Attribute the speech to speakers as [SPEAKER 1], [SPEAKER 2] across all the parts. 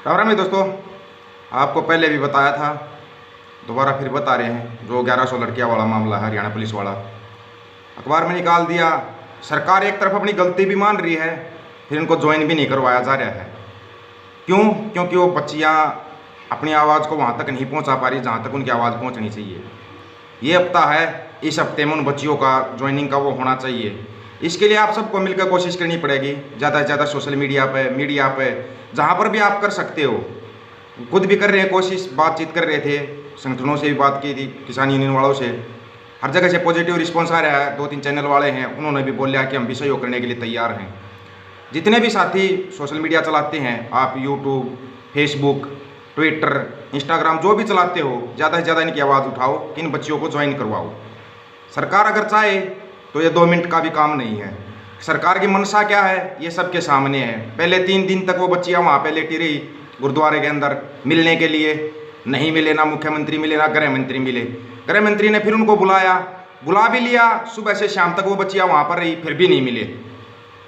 [SPEAKER 1] राम राम दोस्तों, आपको पहले भी बताया था, दोबारा फिर बता रहे हैं। जो 1100 लड़कियां वाला मामला है, हरियाणा पुलिस वाला, अखबार में निकाल दिया। सरकार एक तरफ अपनी गलती भी मान रही है, फिर इनको ज्वाइन भी नहीं करवाया जा रहा है। क्यों? क्योंकि वो बच्चियाँ अपनी आवाज़ को वहाँ तक नहीं पहुँचा पा रही जहाँ तक उनकी आवाज़ पहुँचनी चाहिए। ये हफ्ता है, इस हफ्ते में उन बच्चियों का ज्वाइनिंग का वो होना चाहिए। इसके लिए आप सबको मिलकर कोशिश करनी पड़ेगी, ज़्यादा से ज़्यादा सोशल मीडिया पे जहाँ पर भी आप कर सकते हो। खुद भी कर रहे हैं कोशिश, बातचीत कर रहे थे, संगठनों से भी बात की थी, किसान यूनियन वालों से। हर जगह से पॉजिटिव रिस्पॉन्स आ रहा है। 2-3 चैनल वाले हैं, उन्होंने भी बोला कि हम भी सहयोग करने के लिए तैयार हैं। जितने भी साथी सोशल मीडिया चलाते हैं, आप यूट्यूब, फेसबुक, ट्विटर, इंस्टाग्राम जो भी चलाते हो, ज़्यादा से ज़्यादा इनकी आवाज़ उठाओ कि इन बच्चियों को ज्वाइन करवाओ। सरकार अगर चाहे तो ये 2 मिनट का भी काम नहीं है। सरकार की मंशा क्या है ये सबके सामने है। पहले 3 दिन तक वो बच्चियाँ वहाँ पे लेटी रही गुरुद्वारे के अंदर मिलने के लिए। नहीं मिले, ना मुख्यमंत्री मिले, ना गृह मंत्री मिले। गृह मंत्री ने फिर उनको बुला भी लिया। सुबह से शाम तक वो बच्चियाँ वहाँ पर रही, फिर भी नहीं मिले।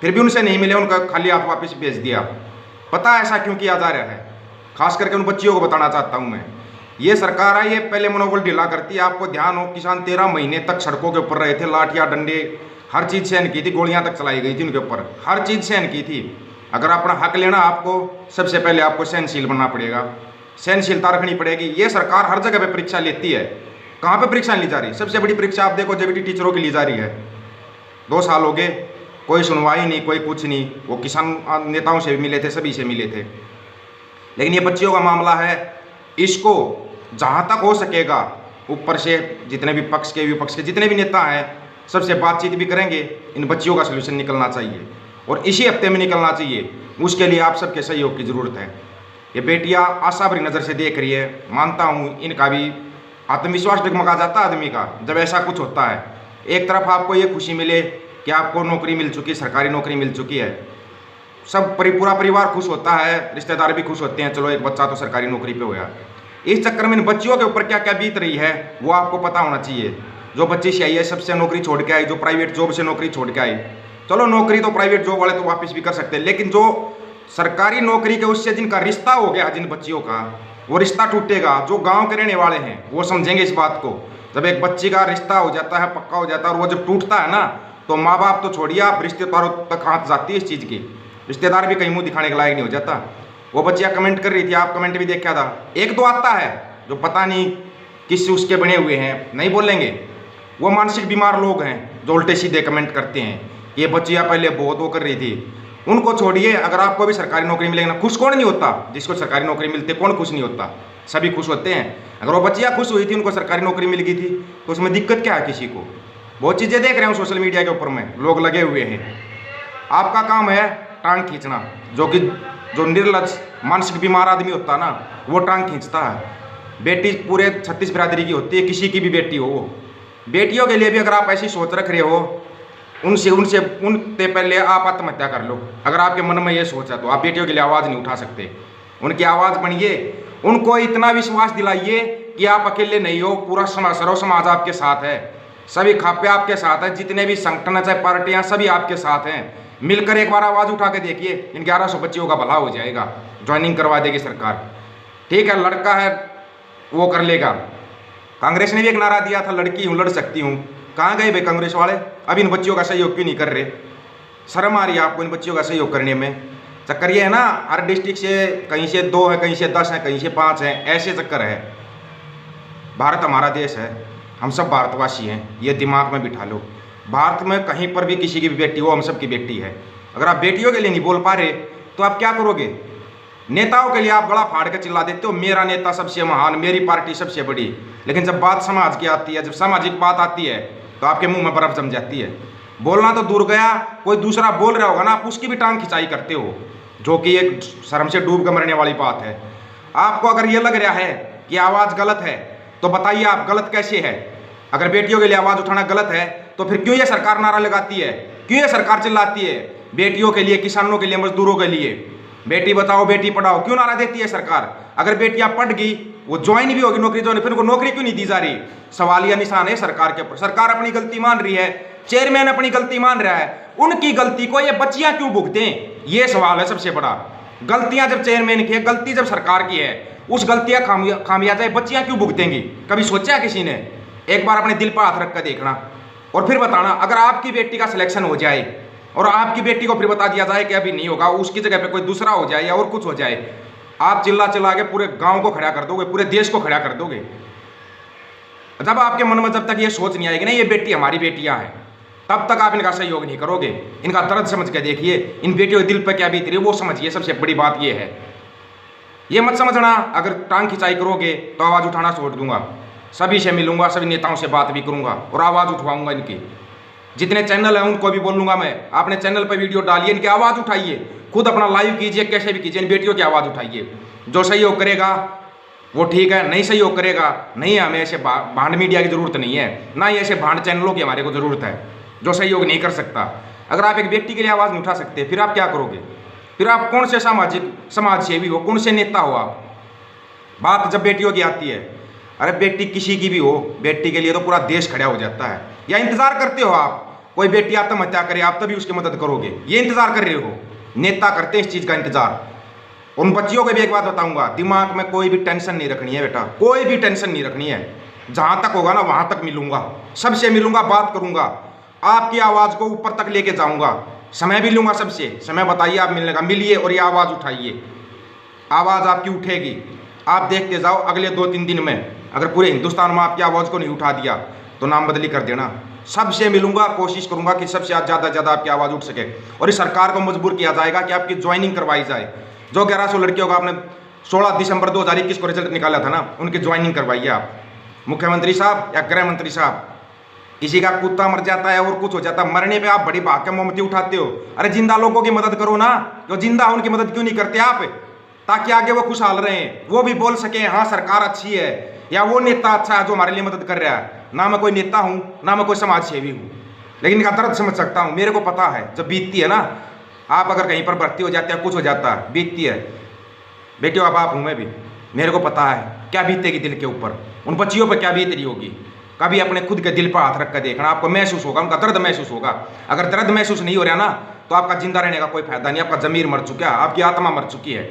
[SPEAKER 1] फिर भी उनसे नहीं मिले, उनका खाली हाथ वापस भेज दिया। पता है ऐसा क्यों किया जा रहा है? खास करके उन बच्चियों को बताना चाहता हूँ मैं। ये सरकार है, ये पहले मनोबल ढीला करती है। आपको ध्यान हो, किसान 13 महीने तक सड़कों के ऊपर रहे थे, लाठियाँ, डंडे, हर चीज़ सहन की थी, गोलियां तक चलाई गई थी उनके ऊपर, हर चीज़ सहन की थी। अगर अपना हक लेना, आपको सबसे पहले आपको सहनशील बनना पड़ेगा, सहनशीलता रखनी पड़ेगी। ये सरकार हर जगह पे परीक्षा लेती है। कहाँ पे परीक्षा ली जा रही? सबसे बड़ी परीक्षा आप देखो, जेबीटी टीचरों की ली जा रही है। 2 साल हो गए, कोई सुनवाई नहीं, कोई कुछ नहीं। वो किसान नेताओं से भी मिले थे, सभी से मिले थे। लेकिन ये बच्चियों का मामला है, इसको जहाँ तक हो सकेगा ऊपर से जितने भी पक्ष के विपक्ष के जितने भी नेता हैं, सबसे बातचीत भी करेंगे। इन बच्चियों का सलूशन निकलना चाहिए और इसी हफ्ते में निकलना चाहिए। उसके लिए आप सबके सहयोग की ज़रूरत है। ये बेटियां आशा भरी नज़र से देख रही है, मानता हूँ इनका भी आत्मविश्वास डगमगा जाता है आदमी का जब ऐसा कुछ होता है। एक तरफ आपको ये खुशी मिले कि आपको नौकरी मिल चुकी, सरकारी नौकरी मिल चुकी है, सब पूरा परिवार खुश होता है, रिश्तेदार भी खुश होते हैं, चलो एक बच्चा तो सरकारी नौकरी पे होया। इस चक्कर में इन बच्चियों के ऊपर क्या क्या बीत रही है वो आपको पता होना चाहिए। जो बच्ची CIS से नौकरी छोड़ के आई, जो प्राइवेट जॉब से नौकरी छोड़ के आई, चलो नौकरी तो प्राइवेट जॉब वाले तो वापस भी कर सकते हैं, लेकिन जो सरकारी नौकरी के उससे जिनका रिश्ता हो गया, जिन बच्चियों का वो रिश्ता टूटेगा। जो गाँव के रहने वाले हैं वो समझेंगे इस बात को। जब एक बच्ची का रिश्ता हो जाता है, पक्का हो जाता है, और वो जब टूटता है ना, तो माँ बाप तो छोड़िए, आप रिश्तेदारों तक हाथ जाती है इस चीज़ की। रिश्तेदार भी कहीं मुंह दिखाने के लायक नहीं हो जाता। वो बच्चियाँ कमेंट कर रही थी, आप कमेंट भी देखा था। 1-2 आता है जो पता नहीं किस उसके बने हुए हैं, नहीं बोलेंगे। वो मानसिक बीमार लोग हैं जो उल्टे सीधे कमेंट करते हैं। ये बच्चियाँ पहले बहुत वो कर रही थी, उनको छोड़िए। अगर आपको भी सरकारी नौकरी मिलेगी ना, खुश कौन नहीं होता? जिसको सरकारी नौकरी मिलती है कौन खुश नहीं होता? सभी खुश होते हैं। अगर वो बच्चियाँ खुश हुई थी, उनको सरकारी नौकरी मिल गई थी, तो उसमें दिक्कत क्या है किसी को? बहुत चीज़ें देख रहे हैं सोशल मीडिया के ऊपर में, लोग लगे हुए हैं। आपका काम है टांग खींचना। जो निर्लज मानसिक बीमार आदमी होता है ना, वो टांग खींचता है। बेटी पूरे 36 बिरादरी की होती है, किसी की भी बेटी हो वो। बेटियों के लिए भी अगर आप ऐसी सोच रख रहे हो, उनसे पहले आप आत्महत्या कर लो। अगर आपके मन में ये सोच है तो आप बेटियों के लिए आवाज़ नहीं उठा सकते। उनकी आवाज़ बनिए, उनको इतना विश्वास दिलाइए कि आप अकेले नहीं हो, पूरा सर्व समाज आपके साथ है, सभी खापे आपके साथ है, जितने भी संगठन है, चाहे पार्टियाँ, सभी आपके साथ हैं। मिलकर एक बार आवाज़ उठा के देखिए, इन 1100 बच्चियों का भला हो जाएगा, ज्वाइनिंग करवा देगी सरकार। ठीक है, लड़का है वो कर लेगा। कांग्रेस ने भी एक नारा दिया था, लड़की हूँ लड़ सकती हूँ। कहाँ गए भाई कांग्रेस वाले? अब इन बच्चियों का सहयोग क्यों नहीं कर रहे? शर्म आ रही है आपको इन बच्चियों का सहयोग करने में। चक्कर ये है ना, हर डिस्ट्रिक्ट से कहीं से 2 है, कहीं से 10 है, कहीं से 5 है, ऐसे चक्कर है। भारत हमारा देश है, हम सब भारतवासी हैं, ये दिमाग में बिठा लो। भारत में कहीं पर भी किसी की भी बेटी हो, हम सब की बेटी है। अगर आप बेटियों के लिए नहीं बोल पा रहे तो आप क्या करोगे? नेताओं के लिए आप गला फाड़ के चिल्ला देते हो, मेरा नेता सबसे महान, मेरी पार्टी सबसे बड़ी। लेकिन जब बात समाज की आती है, जब सामाजिक बात आती है, तो आपके मुंह में बर्फ जम जाती है। बोलना तो दूर गया, कोई दूसरा बोल रहा होगा ना, आप उसकी भी टांग खिंचाई करते हो, जो कि एक शर्म से डूब कर मरने वाली बात है। आपको अगर ये लग रहा है कि आवाज़ गलत है, तो बताइए आप गलत कैसे है? अगर बेटियों के लिए आवाज़ उठाना गलत है, तो फिर क्यों ये सरकार नारा लगाती है, क्यों ये सरकार चिल्लाती है? बेटियों के लिए, किसानों के लिए, मजदूरों के लिए, बेटी बचाओ बेटी पढ़ाओ क्यों नारा देती है सरकार? अगर बेटियां पढ़ गई, वो ज्वाइन भी होगी, नौकरी ज्वाइन, फिर उनको नौकरी क्यों नहीं दी जा रही? सवालिया निशान है सरकार के ऊपर। सरकार अपनी गलती मान रही है, चेयरमैन अपनी गलती मान रहा है, उनकी गलती को ये बच्चियां क्यों भुगतें? ये सवाल है सबसे बड़ा। गलतियां जब चेयरमैन की है, गलती जब सरकार की है, उस गलतियां खामियाजा बच्चियां क्यों भुगतेंगी? कभी सोचा किसी ने? एक बार अपने दिल पर हाथ रख कर देखना और फिर बताना। अगर आपकी बेटी का सिलेक्शन हो जाए और आपकी बेटी को फिर बता दिया जाए कि अभी नहीं होगा, उसकी जगह पे कोई दूसरा हो जाए या और कुछ हो जाए, आप चिल्ला चिल्ला के पूरे गांव को खड़ा कर दोगे, पूरे देश को खड़ा कर दोगे। जब आपके मन में जब तक ये सोच नहीं आएगी ना ये बेटी हमारी बेटियां हैं, तब तक आप इनका सहयोग नहीं करोगे। इनका दर्द समझ के देखिए, इन बेटियों के दिल पर क्या बीत रही है वो समझिए। सबसे बड़ी बात ये है, ये मत समझना अगर टांग खिंचाई करोगे तो आवाज़ उठाना छोड़ दूंगा। सभी से मिलूंगा, सभी नेताओं से बात भी करूंगा और आवाज़ उठवाऊंगा। इनकी जितने चैनल हैं उनको भी बोलूंगा मैं, आपने चैनल पर वीडियो डालिए, इनकी आवाज़ उठाइए, खुद अपना लाइव कीजिए, कैसे भी कीजिए, इन बेटियों की आवाज़ उठाइए। जो सहयोग करेगा वो ठीक है, नहीं सहयोग करेगा नहीं। हमें ऐसे भांड मीडिया की ज़रूरत नहीं है, ना ही ऐसे भांड चैनलों की हमारे को ज़रूरत है जो सहयोग नहीं कर सकता। अगर आप एक बेटी के लिए आवाज़ नहीं उठा सकते फिर आप क्या करोगे? फिर आप कौन से समाज सेवी हो, कौन से नेता हो आप? बात जब बेटियों की आती है, अरे बेटी किसी की भी हो, बेटी के लिए तो पूरा देश खड़ा हो जाता है। या इंतजार करते हो आप कोई बेटी आत्महत्या करे आप तभी उसकी मदद करोगे? ये इंतजार कर रहे हो? नेता करते हैं इस चीज़ का इंतजार। उन बच्चियों को भी एक बात बताऊंगा, दिमाग में कोई भी टेंशन नहीं रखनी है बेटा, कोई भी टेंशन नहीं रखनी है। जहां तक होगा ना वहां तक मिलूंगा, सबसे मिलूंगा, बात करूंगा, आपकी आवाज़ को ऊपर तक लेके जाऊंगा, समय भी लूंगा सबसे। समय बताइए आप मिलने का, मिलिए और ये आवाज़ उठाइए। आवाज़ आपकी उठेगी, आप देखते जाओ। अगले 2-3 दिन में अगर पूरे हिंदुस्तान में आपकी आवाज़ को नहीं उठा दिया तो नाम बदली कर देना। सबसे मिलूंगा, कोशिश करूंगा कि सबसे ज़्यादा आपकी आवाज़ उठ सके। और इस सरकार को मजबूर किया जाएगा कि आपकी ज्वाइनिंग करवाई जाए। जो 1100 लड़कियों का आपने 16 दिसंबर 2021 को रिजल्ट निकाला था ना, उनकी ज्वाइनिंग करवाइए आप। मुख्यमंत्री साहब या गृह मंत्री साहब, किसी का कुत्ता मर जाता है और कुछ हो जाता है, मरने पे आप बड़ी भाग के मोमबत्ती उठाते हो। अरे जिंदा लोगों की मदद करो ना, जो जिंदा है उनकी मदद क्यों नहीं करते आप? ताकि आगे वो खुशहाल रहें, वो भी बोल सकें हाँ सरकार अच्छी है या वो नेता अच्छा है जो हमारे लिए मदद कर रहा है। ना मैं कोई नेता हूँ, ना मैं कोई समाज सेवी हूँ, लेकिन इनका दर्द समझ सकता हूँ। मेरे को पता है जब बीतती है ना, आप अगर कहीं पर भर्ती हो जाते हैं, कुछ हो जाता है, बीतती है बेटियों, अब आप हूँ मैं भी, मेरे को पता है क्या बीतेगी दिल के ऊपर, उन बच्चियों पर क्या बीत रही होगी। कभी अपने खुद के दिल पर हाथ रख कर देखना, आपको महसूस होगा, उनका दर्द महसूस होगा। अगर दर्द महसूस नहीं हो रहा ना तो आपका जिंदा रहने का कोई फायदा नहीं, आपका जमीर मर चुका है, आपकी आत्मा मर चुकी है।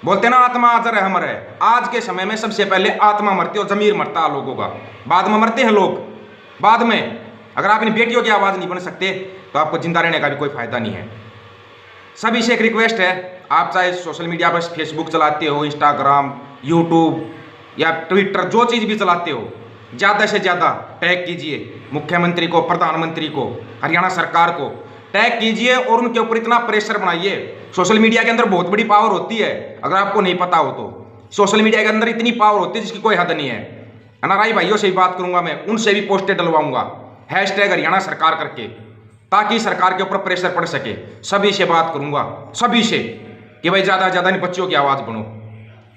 [SPEAKER 1] बोलते ना आत्मा अजर है अमर है। आज के समय में सबसे पहले आत्मा मरती है और जमीर मरता है लोगों का, बाद में मरते हैं लोग, बाद में। अगर आप इन बेटियों की आवाज़ नहीं बन सकते तो आपको जिंदा रहने का भी कोई फायदा नहीं है। सभी से एक रिक्वेस्ट है, आप चाहे सोशल मीडिया पर फेसबुक चलाते हो, इंस्टाग्राम, यूट्यूब या ट्विटर, जो चीज़ भी चलाते हो, ज़्यादा से ज़्यादा टैग कीजिए मुख्यमंत्री को, प्रधानमंत्री को, हरियाणा सरकार को टैग कीजिए और उनके ऊपर इतना प्रेशर बनाइए। सोशल मीडिया के अंदर बहुत बड़ी पावर होती है, अगर आपको नहीं पता हो तो। सोशल मीडिया के अंदर इतनी पावर होती है जिसकी कोई हद नहीं है। एनआरआई भाइयों से भी बात करूंगा मैं, उनसे भी पोस्टें डलवाऊंगा हैशटैग हरियाणा सरकार करके, ताकि सरकार के ऊपर प्रेशर पड़ सके। सभी से बात करूंगा, सभी से, कि भाई ज़्यादा से ज़्यादा इन बच्चियों की आवाज़ बनो,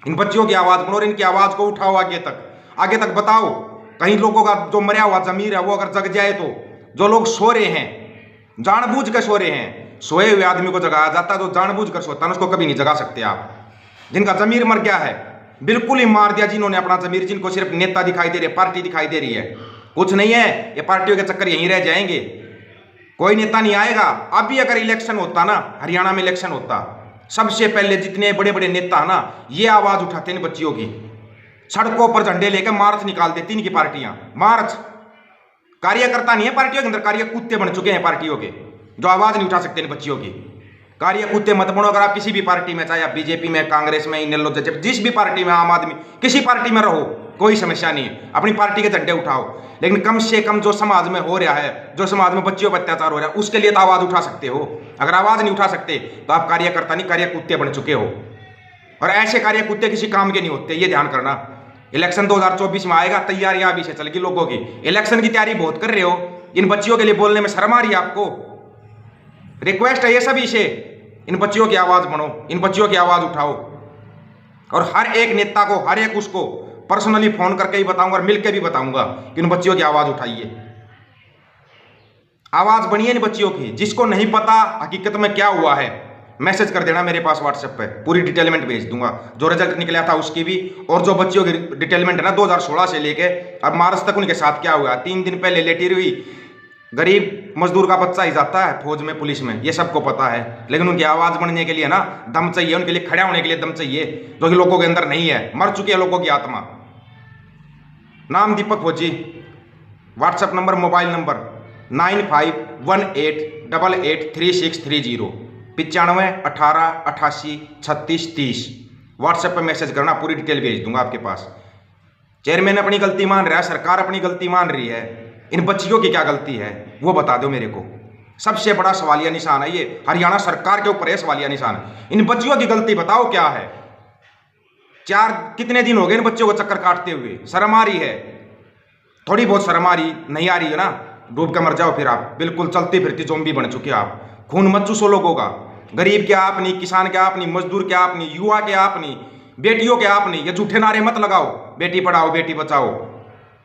[SPEAKER 1] इन बच्चियों की आवाज़ बनो और इनकी आवाज़ को उठाओ आगे तक बताओ। कहीं लोगों का जो मरा हुआ जमीर है वो अगर जग जाए तो, जो लोग सो रहे हैं, जानबूझ कर सो रहे हैं, सोए हुए आदमी को जगाया जाता है, जो जानबूझ कर सोता है उसको कभी नहीं जगा सकते आप। जिनका जमीर मर गया है बिल्कुल ही मार दिया, जिन्होंने अपना जमीर, जिनको सिर्फ नेता दिखाई दे रहे, पार्टी दिखाई दे रही है, कुछ नहीं है, ये पार्टियों के चक्कर यहीं रह जाएंगे, कोई नेता नहीं आएगा। अभी अगर इलेक्शन होता ना, हरियाणा में इलेक्शन होता, सबसे पहले जितने बड़े बड़े नेता ना ये आवाज उठाते इन बच्चियों की, सड़कों पर झंडे लेकर मार्च निकाल देती इनकी पार्टियां। मार्च, कार्यकर्ता नहीं है पार्टियों के अंदर, कार्य कुत्ते बन चुके हैं पार्टियों के, जो आवाज नहीं उठा सकते इन बच्चियों की। कार्य कुत्ते मत बनो। अगर आप किसी भी पार्टी में, चाहे आप बीजेपी में, कांग्रेस में, इनेलो, जिस भी पार्टी में, आम आदमी, किसी पार्टी में रहो, कोई समस्या नहीं है, अपनी पार्टी के झंडे उठाओ, लेकिन कम से कम जो समाज में हो रहा है, जो समाज में बच्चियों पर अत्याचार हो रहा है, उसके लिए तो आवाज उठा सकते हो। अगर आवाज नहीं उठा सकते तो आप कार्यकर्ता नहीं, कार्य कुत्ते बन चुके हो। और ऐसे कार्य कुत्ते किसी काम के नहीं होते, ये ध्यान करना। इलेक्शन 2024 में आएगा, तैयारियां अभी से चल गई लोगों की, इलेक्शन की तैयारी बहुत कर रहे हो, इन बच्चियों के लिए बोलने में शर्म आ रही है आपको। रिक्वेस्ट है ये सभी से, इन बच्चियों की आवाज बनो, इन बच्चियों की आवाज उठाओ। और हर एक नेता को, हर एक उसको पर्सनली फोन करके ही बताऊंगा और मिलकर भी बताऊंगा कि इन बच्चियों की आवाज उठाइए, आवाज बनिए इन बच्चियों की। जिसको नहीं पता हकीकत में क्या हुआ है, मैसेज कर देना मेरे पास व्हाट्सएप पे, पूरी डिटेलमेंट भेज दूंगा, जो रिजल्ट निकला था उसकी भी, और जो बच्चियों की डिटेलमेंट है ना 2016 से लेके अब मार्च तक उनके साथ क्या हुआ। 3 दिन पहले लेटी हुई गरीब मजदूर का बच्चा ही जाता है फौज में, पुलिस में, ये सबको पता है। लेकिन उनकी आवाज़ बनने के लिए ना दम चाहिए, उनके लिए खड़ा होने के लिए दम चाहिए, जो कि लोगों के अंदर नहीं है। मर चुकी है लोगों की आत्मा। नाम दीपक फौजी। WhatsApp number, mobile number 9518883630, 9518883630। WhatsApp पर मैसेज करना, पूरी डिटेल भेज दूंगा आपके पास। चेयरमैन अपनी गलती मान रहा है, सरकार अपनी गलती मान रही है, इन बच्चियों की क्या गलती है वो बता दो मेरे को। सबसे बड़ा सवालिया निशान है ये, हरियाणा सरकार के ऊपर है सवालिया निशान। इन बच्चियों की गलती बताओ क्या है। कितने दिन हो गए इन बच्चों को चक्कर काटते हुए, शर्म आ रही है? थोड़ी बहुत शर्म आ रही नहीं आ रही है ना? डूब के मर जाओ फिर आप, बिल्कुल चलती फिरती ज़ॉम्बी बन चुके आप। खून मत चूसो लोगों का। गरीब क्या आपनी, किसान क्या आपनी, मजदूर क्या आपनी, युवा क्या आपनी, बेटियों क्या आपनी। ये झूठे नारे मत लगाओ, बेटी पढ़ाओ बेटी बचाओ,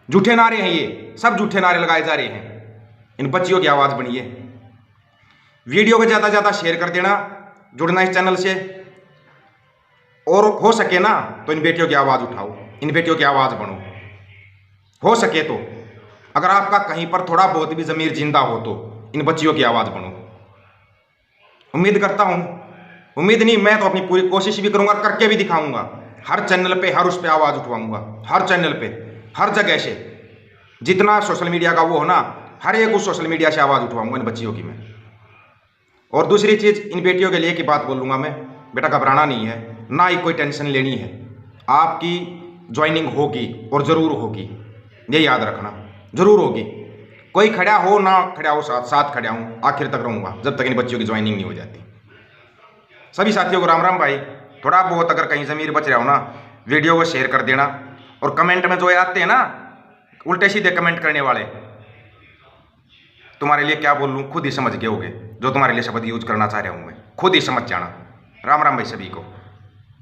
[SPEAKER 1] झूठे नारे हैं ये, सब झूठे नारे लगाए जा रहे हैं। इन बच्चियों की आवाज़ बनिए। वीडियो को ज़्यादा से ज़्यादा शेयर कर देना, जुड़ना इस चैनल से, और हो सके ना तो इन बेटियों की आवाज़ उठाओ, इन बेटियों की आवाज़ बनो, हो सके तो। अगर आपका कहीं पर थोड़ा बहुत भी ज़मीर जिंदा हो तो इन बच्चियों की आवाज़ बनो। उम्मीद करता हूँ, उम्मीद नहीं, मैं तो अपनी पूरी कोशिश भी करूँगा, करके भी दिखाऊँगा। हर चैनल पे, हर उस पर आवाज़ उठवाऊँगा, हर चैनल पे, हर जगह से, जितना सोशल मीडिया का वो हो ना, हर एक उस सोशल मीडिया से आवाज़ उठवाऊँगा इन बच्चियों की मैं। और दूसरी चीज़, इन बेटियों के लिए की बात बोलूँगा मैं, बेटा घबराना नहीं है, ना ही कोई टेंशन लेनी है। आपकी ज्वाइनिंग होगी और ज़रूर होगी, ये याद रखना, ज़रूर होगी। कोई खड़ा हो ना खड़ा हो, साथ खड़ा हूँ, आखिर तक रहूँगा जब तक इन बच्चियों की ज्वाइनिंग नहीं हो जाती। सभी साथियों को राम राम भाई। थोड़ा बहुत अगर कहीं ज़मीर बच रहा हो ना, वीडियो को शेयर कर देना। और कमेंट में जो आते हैं ना उल्टे सीधे कमेंट करने वाले, तुम्हारे लिए क्या बोल लूँ खुद ही समझ गए होगे। जो तुम्हारे लिए शब्द यूज करना चाह रहा हूँ मैं, खुद ही समझ जाना। राम राम भाई सभी को।